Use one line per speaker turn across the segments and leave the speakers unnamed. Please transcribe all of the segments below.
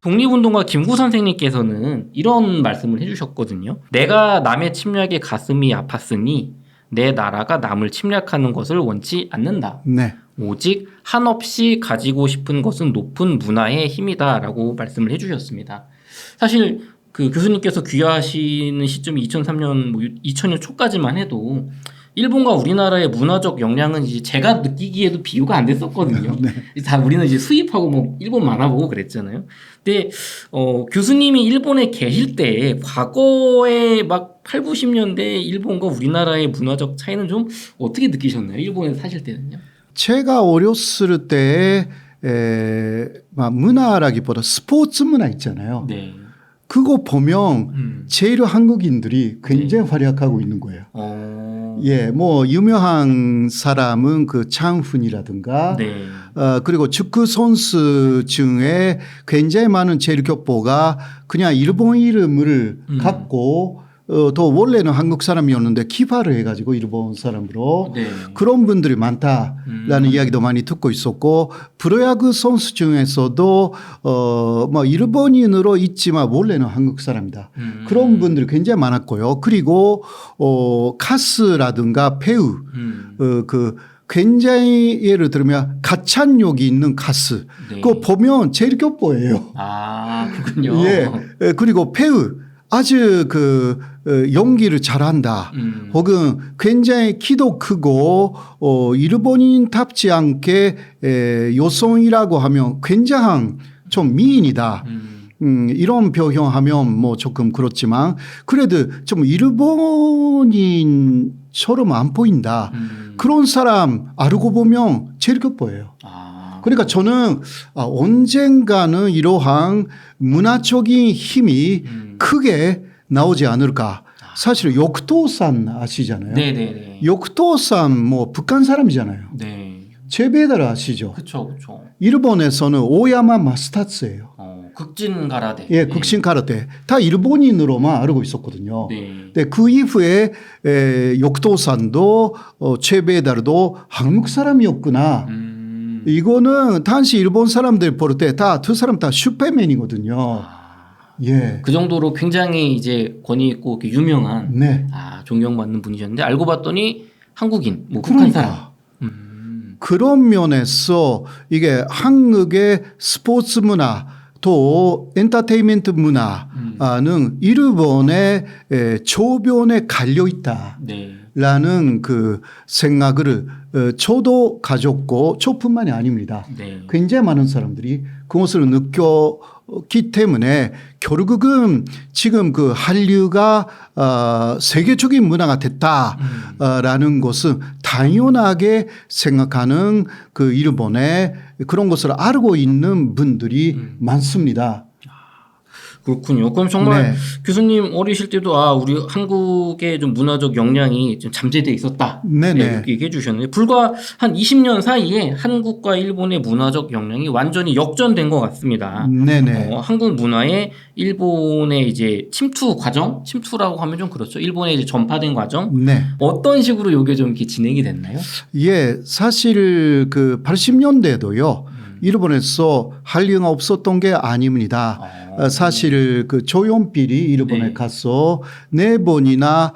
독립운동가 김구 선생님께서는 이런 말씀을 해주셨거든요. 내가 남의 침략에 가슴이 아팠으니 내 나라가 남을 침략하는 것을 원치 않는다.
네.
오직 한없이 가지고 싶은 것은 높은 문화의 힘이다라고 말씀을 해주셨습니다. 사실 그 교수님께서 귀화하시는 시점이 2003년, 2000년 초까지만 해도 일본과 우리나라의 문화적 역량은 이제 제가 느끼기에도 비교가 안 됐었거든요.
네.
다 우리는 이제 수입하고 뭐 일본 만화 보고 그랬잖아요. 근데 교수님이 일본에 계실 때 과거에 막 8, 90년대 일본과 우리나라의 문화적 차이는 좀 어떻게 느끼셨나요? 일본에 사실 때는요?
제가 어렸을 때 문화라기보다 스포츠 문화 있잖아요.
네.
그거 보면 제일 한국인들이 굉장히 활약하고 있는 거예요. 예, 뭐 유명한 사람은 그 장훈이라든가,
네.
그리고 축구 선수 중에 굉장히 많은 제일교포가 그냥 일본 이름을 갖고 또 원래는 한국 사람이었는데 기파를 해가지고 일본 사람으로
네.
그런 분들이 많다라는 이야기도 많이 듣고 있었고, 프로야구 선수 중에서도 뭐 일본인으로 있지만 원래는 한국 사람이다. 그런 분들이 굉장히 많았고요. 그리고 가수라든가 배우 그 굉장히 예를 들면 가찬력이 있는 가수,
네.
그거 보면 제일교포예요.
아, 그렇군요.
예. 그리고 배우 아주 연기를 잘한다. 혹은 굉장히 키도 크고 일본인답지 않게 여성이라고 하면 굉장한 좀 미인이다. 이런 표현하면 뭐 조금 그렇지만 그래도 좀 일본인처럼 안 보인다. 그런 사람 알고 보면 제일교포예요. 그러니까 저는 언젠가는 이러한 문화적인 힘이 크게 나오지 않을까. 사실 욕토산 아시잖아요.
네네네.
욕토산 뭐 북한 사람이잖아요.
네.
제베다를 아시죠?
그쵸, 그쵸.
일본에서는 오야마 마스타츠예요.
극진 가라데.
예, 극신 가라테. 다 일본인으로만 알고 있었거든요.
네.
근데 그 이후에 욕토산도 제베다르도 한국 사람이었구나. 이거는 당시 일본 사람들 볼 때 다 두 사람 다 슈퍼맨이거든요. 예.
그 정도로 굉장히 이제 권위 있고 유명한
네.
존경받는 분이셨는데 알고 봤더니 한국인, 뭐 북한 사람.
그런 면에서 이게 한국의 스포츠 문화 또 엔터테인먼트 문화는 일본의 조변에 갈려 있다.
네.
라는 그 생각을 저도 가졌고 저뿐만이 아닙니다.
네.
굉장히 많은 사람들이 그것을 느꼈기 때문에 결국은 지금 그 한류가 세계적인 문화가 됐다라는 것은 당연하게 생각하는 그 일본에 그런 것을 알고 있는 분들이 많습니다.
그렇군요. 그럼 정말
네.
교수님 어리실 때도 우리 한국의 좀 문화적 역량이 좀 잠재되어 있었다.
네네.
네, 이렇게 얘기해 주셨는데 불과 한 20년 사이에 한국과 일본의 문화적 역량이 완전히 역전된 것 같습니다.
네네.
한국 문화에 일본의 이제 침투 과정, 침투라고 하면 좀 그렇죠. 일본에 이제 전파된 과정.
네.
어떤 식으로 이게 좀 이렇게 진행이 됐나요?
예, 사실 그 80년대도요. 일본에서 한류가 없었던 게 아닙니다. 사실 그 조용필이 일본에
네.
가서 4번이나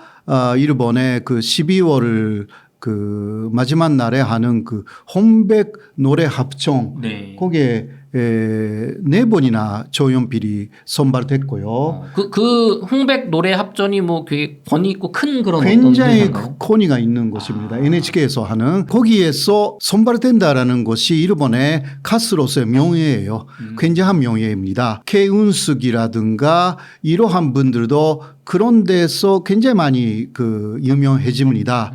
일본에 그 12월을 그 마지막 날에 하는 그 홍백 노래 합정
네.
거기에 4번이나 조용필이 선발됐고요.
그 홍백 노래 합전이 뭐 되게 권위 있고 큰 그런
굉장히
어떤 행사인가요?
권위가 있는 것입니다. NHK에서 하는 거기에서 선발된다라는 것이 일본의 가수로서의 명예예요. 굉장한 명예입니다. 케운숙이라든가 이러한 분들도 그런 데서 굉장히 많이 그 유명해집니다.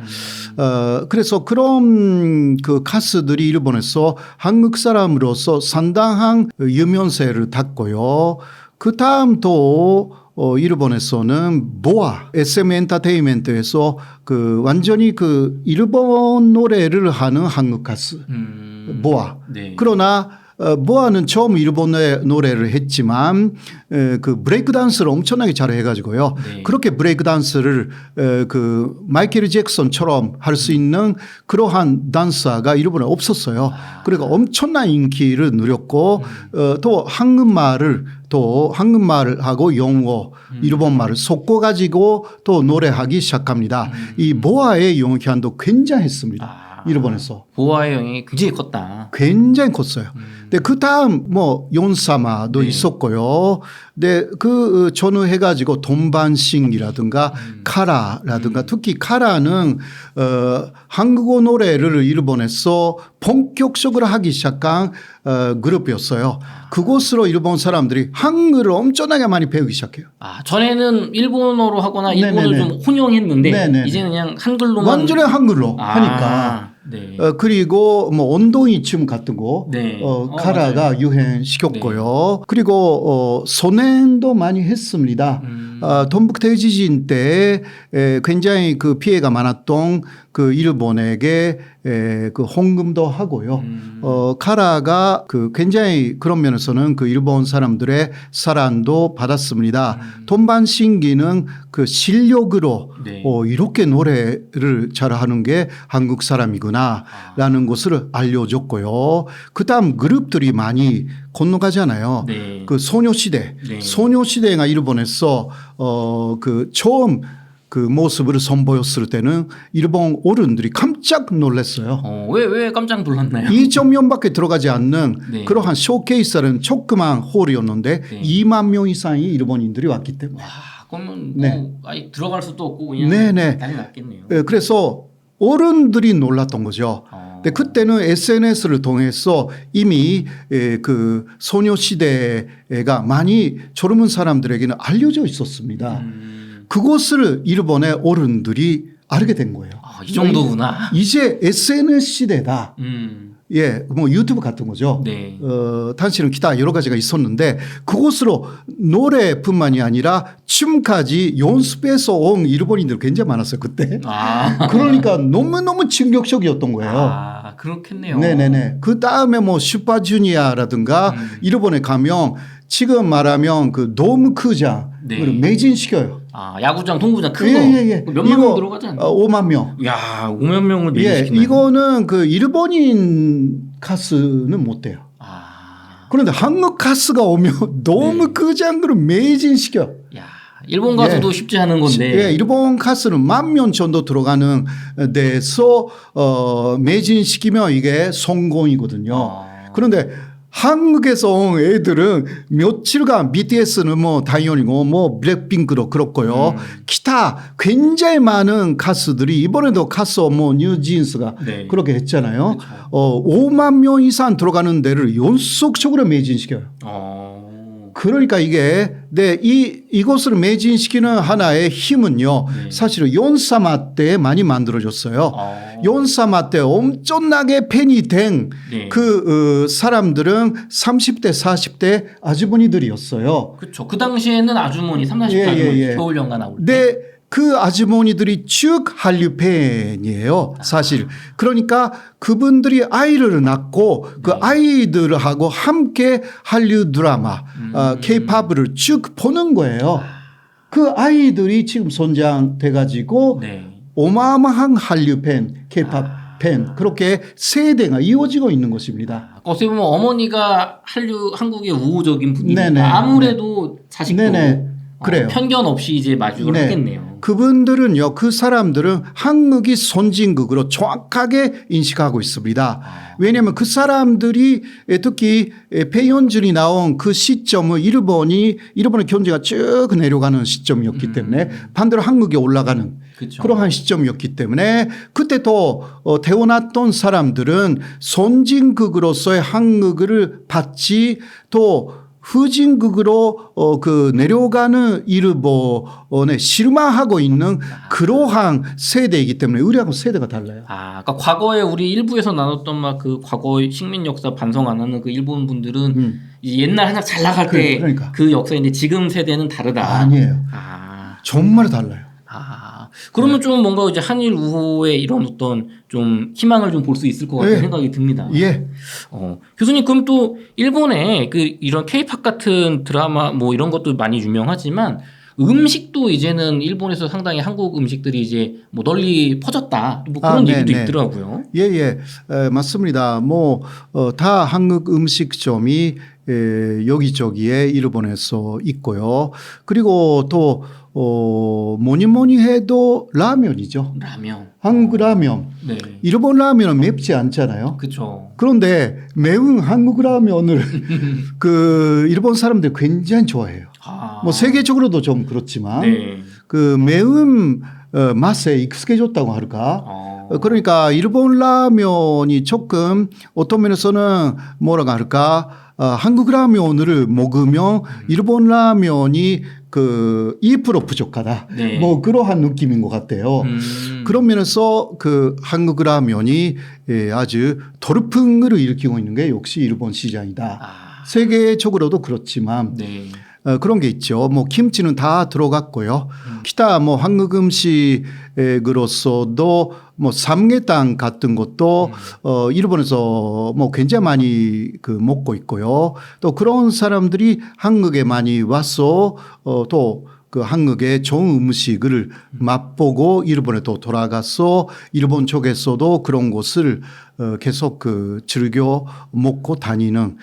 그래서 그런 그 가수들이 일본에서 한국 사람으로서 상당한 유명세를 탔고요. 그 다음 또 일본에서는 보아 SM 엔터테인먼트에서 그 완전히 그 일본 노래를 하는 한국 가수 보아.
네.
그러나 보아는 처음 일본 노래를 했지만 그 브레이크 댄스를 엄청나게 잘해가지고요.
네.
그렇게 브레이크 댄스를 그 마이클 잭슨처럼 할 수 있는 그러한 댄서가 일본에 없었어요. 그러니까 엄청난 인기를 누렸고 또 한국말하고 영어, 일본말을 섞어가지고 또 노래하기 시작합니다. 이 보아의 영향도 굉장했습니다. 일본에서.
보아의 영향이 굉장히 컸다.
굉장히 컸어요. 근데 그 다음 뭐 연사마도
네.
있었고요. 근데 그 전후해가지고 돈반싱이라든가 카라라든가 특히 카라는 한국어 노래를 일본에서 본격적으로 하기 시작한 그룹이었어요. 그곳으로 일본 사람들이 한글을 엄청나게 많이 배우기 시작해요.
전에는 일본어로 하거나 일본을
네네네.
좀 혼용했는데
네네네.
이제는 그냥 한글로만
완전히 한글로 하니까.
네.
그리고 뭐 온동이 춤 같은 거
네.
카라가
맞아요.
유행시켰고요. 그리고 소년도 많이 했습니다. 동북 대지진 때 굉장히 그 피해가 많았던 그 일본에게 그 헌금도 하고요. 카라가 그 굉장히 그런 면에서는 그 일본 사람들의 사랑도 받았습니다. 돈반신기는 그 실력으로
네.
이렇게 노래를 잘하는 게 한국 사람이구나라는 것을 알려줬고요. 그다음 그룹들이 많이 건너가잖아요.
네.
그 소녀시대,
네.
소녀시대가 일본에서 그 처음 그 모습을 선보였을 때는 일본 어른들이 깜짝 놀랐어요.
왜 깜짝 놀랐나요?
2.0밖에 들어가지 않는
네.
그러한 쇼케이스라는 조그만 홀이었는데
네.
2만 명 이상의 일본인들이 왔기 때문에.
그러면
네.
뭐 아예 들어갈 수도 없고 그냥
네네.
난리 났겠네요.
그래서 어른들이 놀랐던 거죠. 근데 그때는 SNS를 통해서 이미 그 소녀시대가 많이 젊은 사람들에게는 알려져 있었습니다. 그것을 일본의 어른들이 알게 된 거예요.
이 정도구나.
이제 SNS 시대다. 예, 뭐 유튜브 같은 거죠.
네.
단실은 기타 여러 가지가 있었는데 그곳으로 노래뿐만이 아니라 춤까지 연습해서 온 일본인들 굉장히 많았어요 그때. 그러니까 너무너무 충격적이었던 거예요.
그렇겠네요.
네네네. 그 다음에 뭐 슈퍼주니어라든가 일본에 가면 지금 말하면 그 돔 크장
네.
매진시켜요.
야구장, 동구장 큰 거.
예.
몇만 명 들어가지 않나요?
5만 명.
야, 5만 명을
예,
매진시키나요?
이거는 그 일본인 가수는 못 돼요. 그런데 한국 가수가 오면 너무 그 장르로 매진시켜.
야, 일본 가수도 쉽지 않은 건데.
예, 일본 가수는 10,000명 정도 들어가는 데서 매진시키면 이게 성공이거든요. 그런데 한국에서 온 애들은 며칠간 BTS는 뭐 당연히고 뭐 블랙핑크도 그렇고요. 기타 굉장히 많은 가수들이 이번에도 가수 뭐 뉴진스가
네.
그렇게 했잖아요.
그렇죠.
5만 명 이상 들어가는 데를 연속적으로 매진시켜요. 그러니까 이게 이것을 매진시키는 하나의 힘은요. 사실은 연사마 때 많이 만들어졌어요. 연사마 때 엄청나게 팬이 된 그 사람들은 30대 40대 아주머니들이었어요.
그렇죠. 그 당시에는 아주머니 30대 아주머니 겨울연가 나올 때.
네. 그 아주머니들이 쭉 한류 팬이에요. 사실. 그러니까 그분들이 아이를 낳고 그 아이들하고 함께 한류 드라마 K-팝을 쭉 보는 거예요. 그 아이들이 지금 성장돼 가지고 어마어마한 한류 팬, K-팝 팬 그렇게 세대가 이어지고 있는 것입니다.
어떻게 보면 어머니가 한국의 우호적인 분이니까
네네.
아무래도 자식도
그래요.
편견 없이 이제 마주를 하겠네요.
그분들은요, 그 사람들은 한국이 선진국으로 정확하게 인식하고 있습니다. 왜냐하면 그 사람들이 특히 배현준이 나온 그 시점은 일본의 경제가 쭉 내려가는 시점이었기 때문에 반대로 한국이 올라가는
그렇죠.
그러한 시점이었기 때문에 그때 또 태어났던 사람들은 선진국으로서의 한국을 받지 또 후진국으로 그 내려가는 일본에 실망하고 있는 그러한 세대이기 때문에 우리하고 세대가 달라요.
그러니까 과거에 우리 일부에서 나눴던 막 그 과거 식민 역사 반성 안 하는 그 일본 분들은 이제 옛날 한창 잘 나갈 때
그러니까.
그 역사인데 지금 세대는 다르다.
아니에요. 정말 달라요.
그러면 좀 뭔가 이제 한일 우호의 이런 어떤 좀 희망을 좀 볼 수 있을 것 같은
예.
생각이 듭니다.
예.
교수님 그럼 또 일본에 그 이런 K-팝 같은 드라마 뭐 이런 것도 많이 유명하지만 음식도 이제는 일본에서 상당히 한국 음식들이 이제 뭐 널리 퍼졌다 뭐 그런 얘기도
네네.
있더라고요.
예, 예. 맞습니다. 뭐, 다 한국 음식점이 여기저기에 일본에서 있고요. 그리고 또, 뭐니 뭐니 해도 라면이죠.
라면.
한국 라면.
네.
일본 라면은 맵지 않잖아요.
그렇죠.
그런데 매운 한국 라면을 그 일본 사람들 굉장히 좋아해요. 뭐 세계적으로도 좀 그렇지만
네.
그 매운 맛에 익숙해졌다고 할까? 그러니까 일본 라면이 조금 어떤 면에서는 뭐라고 할까? 한국 라면을 먹으면 일본 라면이 그 2% 부족하다.
네.
뭐 그러한 느낌인 것 같아요. 그런 면에서 그 한국 라면이 아주 돌풍을 일으키고 있는 게 역시 일본 시장이다. 세계적으로도 그렇지만
네.
그런 게 있죠. 뭐 김치는 다 들어갔고요. 기타 뭐 한국 음식으로서도 뭐 삼계탕 같은 것도 일본에서 뭐 굉장히 많이 그 먹고 있고요. 또 그런 사람들이 한국에 많이 와서 또 그 한국의 좋은 음식을 맛보고 일본에 또 돌아가서 일본 쪽에서도 그런 곳을 계속 그 즐겨 먹고 다니는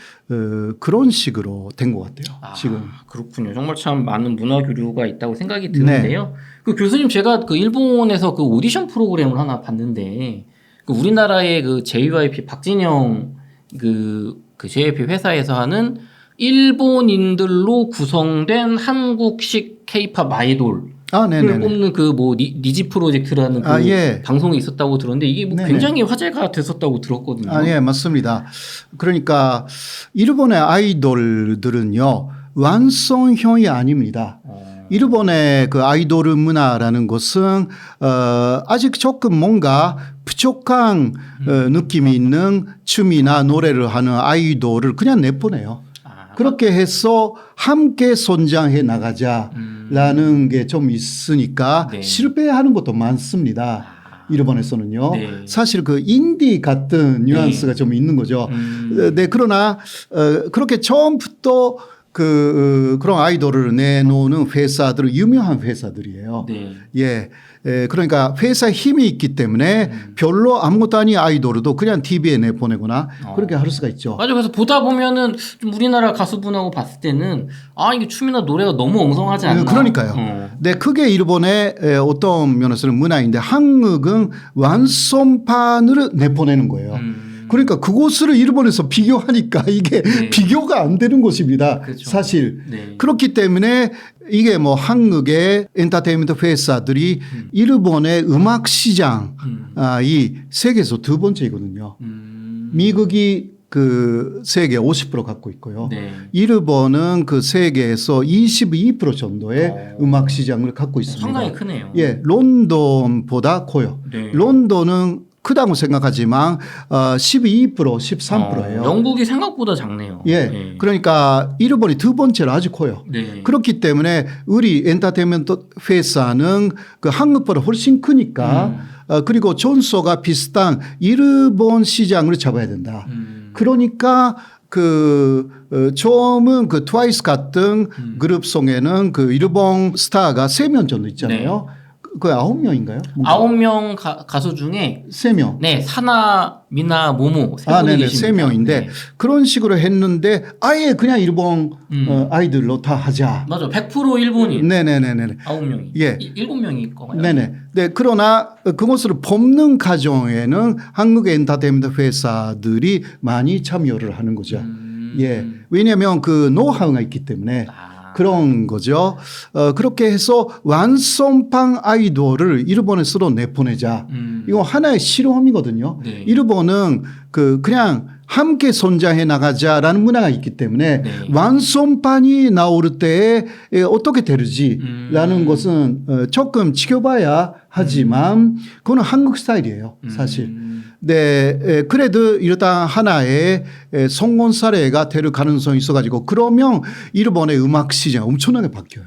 그런 식으로 된 것 같아요. 지금.
그렇군요. 정말 참 많은 문화 교류가 있다고 생각이 드는데요. 그 교수님 제가 그 일본에서 그 오디션 프로그램을 하나 봤는데 그 우리나라의 그 JYP 박진영 그 JYP 회사에서 하는 일본인들로 구성된 한국식 K-팝 아이돌 을 뽑는 그 뭐 니지 프로젝트라는 그
예.
방송이 있었다고 들었는데 이게 뭐 굉장히 화제가 됐었다고 들었거든요.
예, 맞습니다. 그러니까 일본의 아이돌들은요 완성형이 아닙니다. 일본의 그 아이돌 문화라는 것은 아직 조금 뭔가 부족한 느낌이 있는 춤이나 노래를 하는 아이돌을 그냥 내보내요. 그렇게 해서 함께 성장해 나가자라는 게 좀 있으니까
네.
실패하는 것도 많습니다. 일본에서는요.
네.
사실 그 인디 같은 뉘앙스가 좀 있는 거죠. 네, 그러나 그렇게 처음부터 그런 아이돌을 내놓는 회사들은 유명한 회사들이에요.
네.
예. 그러니까 회사에 힘이 있기 때문에 별로 아무것도 아닌 아이돌도 그냥 TV에 내보내거나 그렇게 할 수가 있죠.
맞아. 그래서 보다 보면은 좀 우리나라 가수분하고 봤을 때는 이게 춤이나 노래가 너무 엉성하지 않나.
그러니까요. 네, 크게 일본의 어떤 면에서는 문화인데 한국은 완성판을 내보내는 거예요. 그러니까 그곳을 일본에서 비교하니까 이게 비교가 안 되는 것입니다.
그렇죠.
사실.
네.
그렇기 때문에 이게 뭐 한국의 엔터테인먼트 회사들이 일본의 음악 시장 이 세계에서 두 번째이거든요. 미국이 그 세계 50% 갖고 있고요.
네.
일본은 그 세계에서 22% 정도의 음악 시장을 갖고 있습니다.
상당히 크네요.
예, 런던보다 커요.
네.
런던은 크다고 생각하지만 12%, 13%예요.
영국이 생각보다 작네요.
예,
네.
그러니까 일본이 두 번째로 아주 커요.
네.
그렇기 때문에 우리 엔터테인먼트 회사는 그 한국보다 훨씬 크니까 그리고 전소가 비슷한 일본 시장을 잡아야 된다. 그러니까 처음은 그 트와이스 같은 그룹 속에는 그 일본 스타가 3명 정도 있잖아요. 그 9명인가요?
9명 가수 중에
3명.
네, 사나, 미나, 모모 세 분이
네네,
계십니다.
3명인데
네.
그런 식으로 했는데 아예 그냥 일본 아이들로 다 하자.
맞아. 100% 일본인.
네네네네.
9명이.
예.
7명일 거예요.
네네. 네, 그러나 그것을 뽑는 과정에는 한국의 엔터테인먼트 회사들이 많이 참여를 하는 거죠. 예. 왜냐하면 그 노하우가 있기 때문에 그런 거죠. 그렇게 해서 완성판 아이돌을 일본에서도 내보내자. 이거 하나의 실험이거든요.
네.
일본은 그냥 함께 성장해 나가자라는 문화가 있기 때문에 완성판이 나올 때 어떻게 되는지라는 것은 조금 지켜봐야 하지만 그거는 한국 스타일이에요. 사실. 네, 그래도 일단 하나의 성공 사례가 될 가능성이 있어가지고 그러면 일본의 음악 시장 엄청나게 바뀌어요.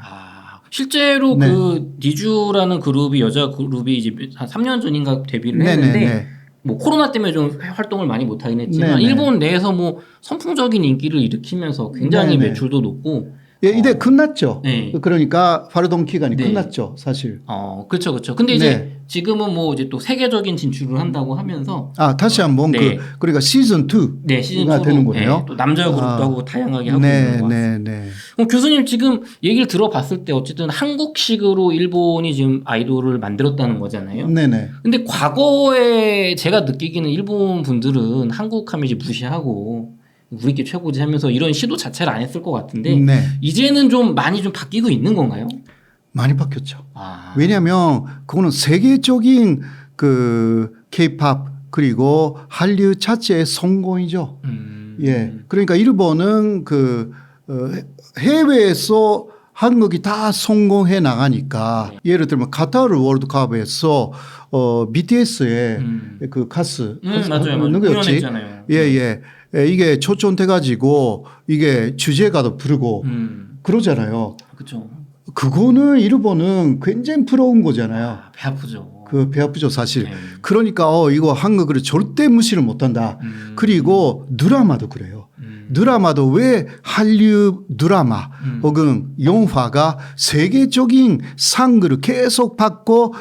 실제로
네.
그 니쥬라는 그룹이 여자 그룹이 이제 한 3년 전인가 데뷔를 했는데
네네네.
뭐 코로나 때문에 좀 활동을 많이 못 하긴 했지만
네네.
일본 내에서 뭐 선풍적인 인기를 일으키면서 굉장히
네네.
매출도 높고
예, 이제 끝났죠.
네.
그러니까 활동 기간이
네.
끝났죠, 사실.
그렇죠, 그렇죠. 근데 이제
네.
지금은 뭐 이제 또 세계적인 진출을 한다고 하면서
다시 한번
네.
그러니까 시즌 2가
네, 시즌 2로
되는 거네요.
또 남자 그룹도 하고 다양하게 하고
네,
있는 것 같습니다.
네, 네.
그럼 교수님 지금 얘기를 들어봤을 때 어쨌든 한국식으로 일본이 지금 아이돌을 만들었다는 거잖아요.
네네.
근데 과거에 제가 느끼기는 일본 분들은 한국 하면 이제 무시하고 우리께 최고지 하면서 이런 시도 자체를 안 했을 것 같은데
네.
이제는 좀 많이 좀 바뀌고 있는 건가요?
많이 바뀌었죠.
아,
왜냐하면 그거는 세계적인 그 K-팝 그리고 한류 자체의 성공이죠. 예. 그러니까 일본은 해외에서 한국이 다 성공해 나가니까 예를 들면 카타르 월드컵에서 BTS의 그 가수
맞아요.
누구였지?
공연했잖아요.
예. 이게 초청돼 가지고 이게 주제가도 부르고 그러잖아요.
그렇죠.
그거는 일본은 굉장히 부러운 거잖아요.
배 아프죠.
배 아프죠, 사실.
네.
그러니까 이거 한국을 절대 무시를 못한다. 그리고 드라마도 그래요. 드라마도 왜 한류 드라마 혹은 영화가 세계적인 상을 계속 받고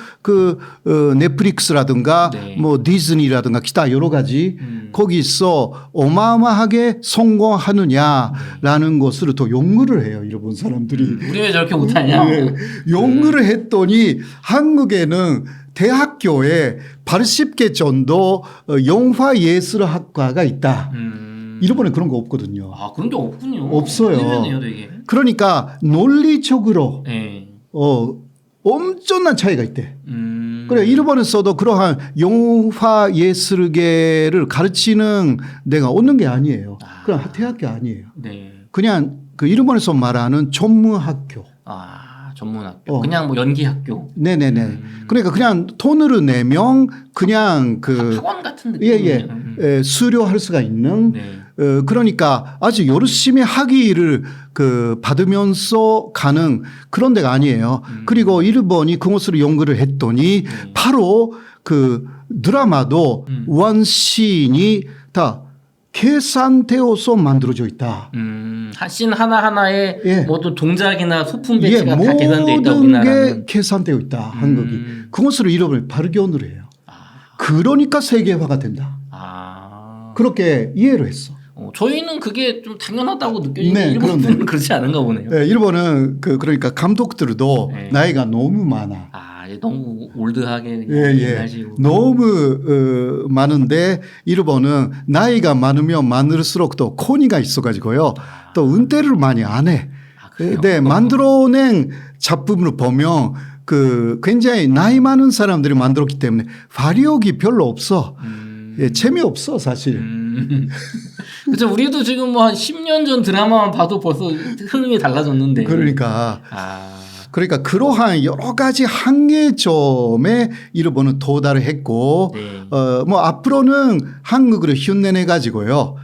넷플릭스라든가
네.
뭐 디즈니라든가 기타 여러 가지 거기서 어마어마하게 성공하느냐라는 것을 또 연구를 해요, 일본 사람들이.
우리 왜 저렇게 못하냐?
네. 연구를 했더니 한국에는 대학교에 80개 정도 영화예술학과가 있다. 일본에 그런 거 없거든요.
그런 게 없군요.
없어요.
의외네요, 되게.
그러니까 논리적으로
네.
엄청난 차이가 있대. 그래,
음.
일본에서도 그러한 영화예술계를 가르치는 데가 없는 게 아니에요. 그냥 대학교 아니에요.
네.
그냥 그 일본에서 말하는 전문학교.
전문학교. 그냥 뭐 연기학교.
네네네. 그러니까 그냥 돈을 내면 그냥
학원 같은 느낌.
수료할 수가 있는
네.
그러니까 아주 열심히 학위를 받으면서 가는 그런 데가 아니에요. 그리고 일본이 그것으로 연구를 했더니 바로 드라마도 원씬이 다 계산되어서 만들어져 있다.
씬 하나하나에
예.
뭐 또 동작이나 소품 배치가 다 계산되어 있다,
모든 게
우리나라는.
계산되어 있다. 한국이. 그것으로 일본을 발견을 해요. 그러니까 세계화가 된다. 그렇게 이해를 했어.
저희는 그게 좀 당연하다고 느껴지는데
네,
일본은 그렇지 않은가 보네요.
네, 일본은 그러니까 감독들도
네.
나이가 너무 많아.
이제 너무 올드하게
예. 너무 많은데 일본은 나이가 많으면 많을수록 또 코니가 있어가지고요. 또 은퇴를 많이 안 해.
그래요?
네, 만들어낸 작품을 보면 굉장히 나이 많은 사람들이 만들었기 때문에 화력이 별로 없어. 예, 재미없어 사실.
그렇죠. 우리도 지금 뭐 한 10년 전 드라마만 봐도 벌써 흐름이 달라졌는데.
그러니까 그러한 여러 가지 한계점에 일본은 도달을 했고,
네.
뭐 앞으로는 한국을 흉내내 가지고요.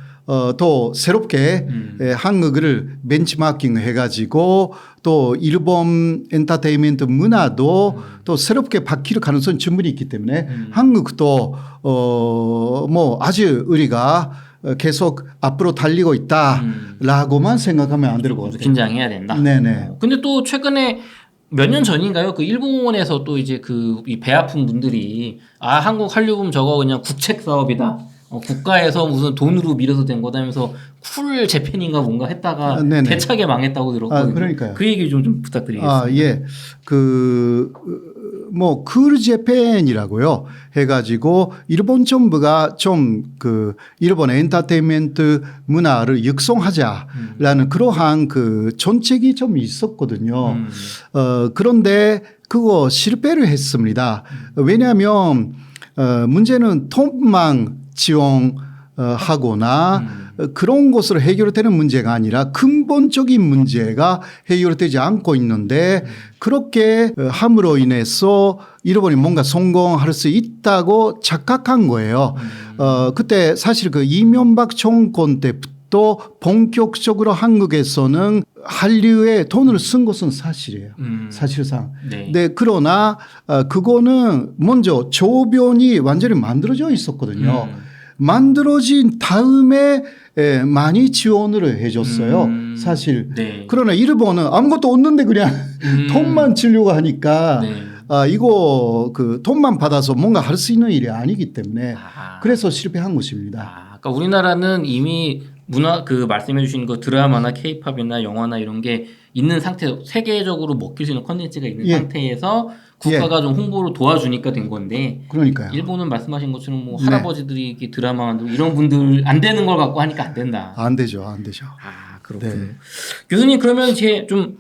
또 새롭게 한국을 benchmarking 해가지고 또 일본 엔터테인먼트 문화도 또 새롭게 바뀔 가능성이 충분히 있기 때문에 한국도 뭐 아주 우리가 계속 앞으로 달리고 있다라고만 생각하면 안 될 것 같아요.
긴장해야 된다.
네네.
근데 또 최근에 몇 년 전인가요? 일본에서 또 이제 이 배 아픈 분들이 한국 한류붐 저거 그냥 국책 사업이다. 국가에서 무슨 돈으로 밀어서 된 거다면서 쿨 재팬인가 뭔가 했다가 대차게 망했다고 들었거든요.
그러니까요.
그 얘기 좀 부탁드리겠습니다.
예. 뭐 쿨 재팬이라고요. 해가지고 일본 정부가 좀 일본 엔터테인먼트 문화를 육성하자라는 그러한 정책이 좀 있었거든요. 그런데 그거 실패를 했습니다. 왜냐하면 문제는 돈만 지원하거나 그런 것으로 해결되는 문제가 아니라 근본적인 문제가 해결되지 않고 있는데 그렇게 함으로 인해서 일본이 뭔가 성공할 수 있다고 착각한 거예요. 그때 사실 이명박 정권 때부터 또 본격적으로 한국에서는 한류에 돈을 쓴 것은 사실이에요. 사실상.
네.
네, 그러나 그거는 먼저 조변이 완전히 만들어져 있었거든요. 만들어진 다음에 많이 지원을 해줬어요. 사실.
네.
그러나 일본은 아무것도 없는데 그냥 돈만 주려고 하니까
네.
이거 그 돈만 받아서 뭔가 할 수 있는 일이 아니기 때문에
아.
그래서 실패한 것입니다.
그러니까 우리나라는 이미 문화 그 말씀해 주신 거 드라마나 케이팝이나 영화나 이런 게 있는 상태, 세계적으로 먹힐 수 있는 컨텐츠가 있는
예.
상태에서 국가가 좀 홍보를 도와주니까 된 건데
그러니까요.
일본은 말씀하신 것처럼 뭐
네.
할아버지들이 이렇게 드라마 만들고 이런 분들 안 되는 걸 갖고 하니까 안 된다.
안 되죠, 안 되죠.
그렇군요.
네.
교수님 그러면 이제 좀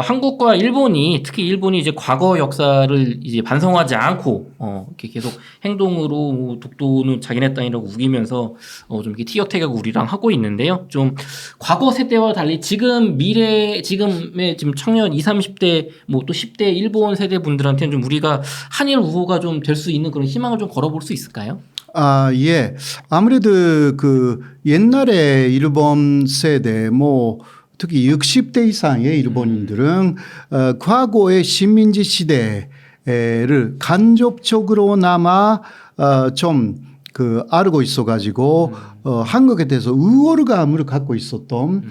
한국과 일본이 특히 일본이 이제 과거 역사를 이제 반성하지 않고 이렇게 계속 행동으로 뭐 독도는 자기네 땅이라고 우기면서 좀 이렇게 티격태격 우리랑 하고 있는데요. 좀 과거 세대와 달리 지금 지금의 지금 청년 20, 30대 뭐 또 10대 일본 세대 분들한테는 좀 우리가 한일 우호가 좀 될 수 있는 그런 희망을 좀 걸어볼 수 있을까요?
예. 아무래도 그 옛날에 일본 세대 뭐 특히 60대 이상의 일본인들은 과거의 식민지 시대를 간접적으로나마 좀 그 알고 있어가지고 한국에 대해서 우월감을 갖고 있었던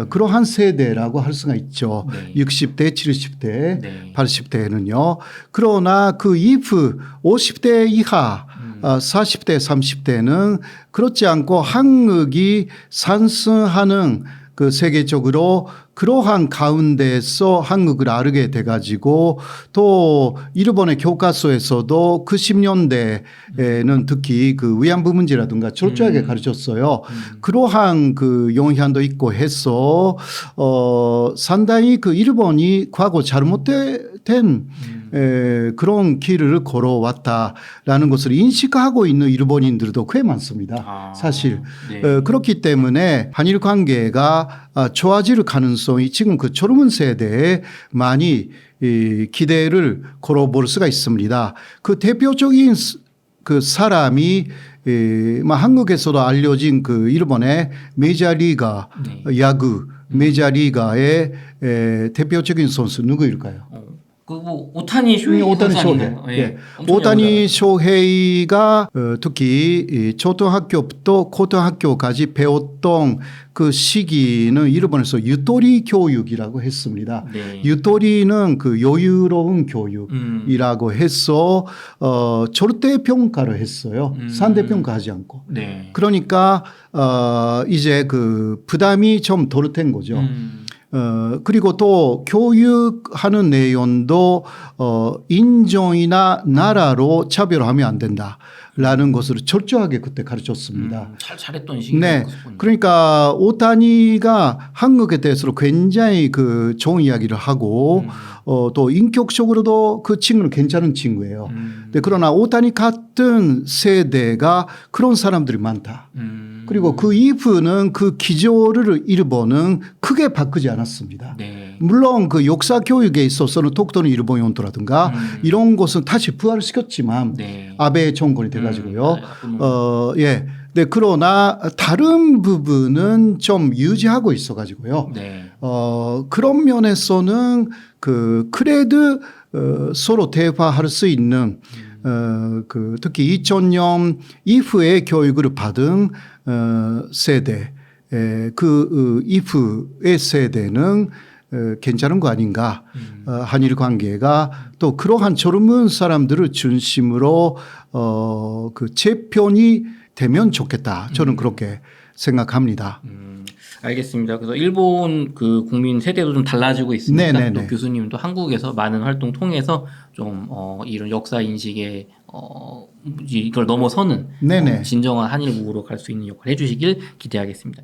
그러한 세대라고 할 수가 있죠.
네.
60대, 70대,
네.
80대는요. 그러나 그 이후 50대 이하 40대, 30대는 그렇지 않고 한국이 상승하는 그 세계적으로 그러한 가운데서 한국을 알게 돼가지고 또 일본의 교과서에서도 그 10년대에는 특히 그 위안부 문제라든가 철저하게 가르쳤어요. 그러한 그 영향도 있고 해서 상당히 그 일본이 과거 잘못된 그런 길을 걸어왔다라는 것을 인식하고 있는 일본인들도 꽤 많습니다. 사실.
네.
그렇기 때문에 한일 관계가 좋아질 가능성이 지금 그 젊은 세대에 많이 기대를 걸어볼 수가 있습니다. 그 대표적인 그 사람이 한국에서도 알려진 그 일본의 메이저리거 야구 메이저리거의 대표적인 선수 누구일까요?
뭐 오타니 쇼헤이
오타니 쇼헤이. 예. 오타니 쇼헤이가 특히 초등학교부터 고등학교까지 배웠던 그 시기는 일본에서 유토리 교육이라고 했습니다.
네.
유토리는 그 여유로운 교육이라고 해서 절대 평가를 했어요. 상대 평가하지 않고.
네.
그러니까 이제 그 부담이 좀 덜 된 거죠. 그리고 또 교육하는 내용도 인종이나 나라로 차별하면 안 된다라는 것을 철저하게 그때 가르쳤습니다.
잘했던 시기.
네, 그러니까 오타니가 한국에 대해서 굉장히 그 좋은 이야기를 하고 또 인격적으로도 그 친구는 괜찮은 친구예요. 네, 그러나 오타니 같은 세대가 그런 사람들이 많다. 그리고 그 이후는 그 기조를 일본은 크게 바꾸지 않았습니다.
네.
물론 그 역사 교육에 있어서는 독도는 일본 영토라든가 이런 것은 다시 부활시켰지만
네.
아베 정권이 돼가지고요. 예. 네, 그러나 다른 부분은 좀 유지하고 있어가지고요.
네.
그런 면에서는 그 그래도 서로 대화할 수 있는 그 특히 2000년 이후에 교육을 받은 세대 그 이후의 세대는 괜찮은 거 아닌가. 한일 관계가 또 그러한 젊은 사람들을 중심으로 그 재편이 되면 좋겠다. 저는 그렇게 생각합니다.
알겠습니다. 그래서 일본 그 국민 세대도 좀 달라지고 있습니다.
네네네.
또 교수님도 한국에서 많은 활동 통해서 좀 이런 역사 인식에 이걸 넘어서는
네네.
진정한 한일 우호로 갈 수 있는 역할을 해주시길 기대하겠습니다.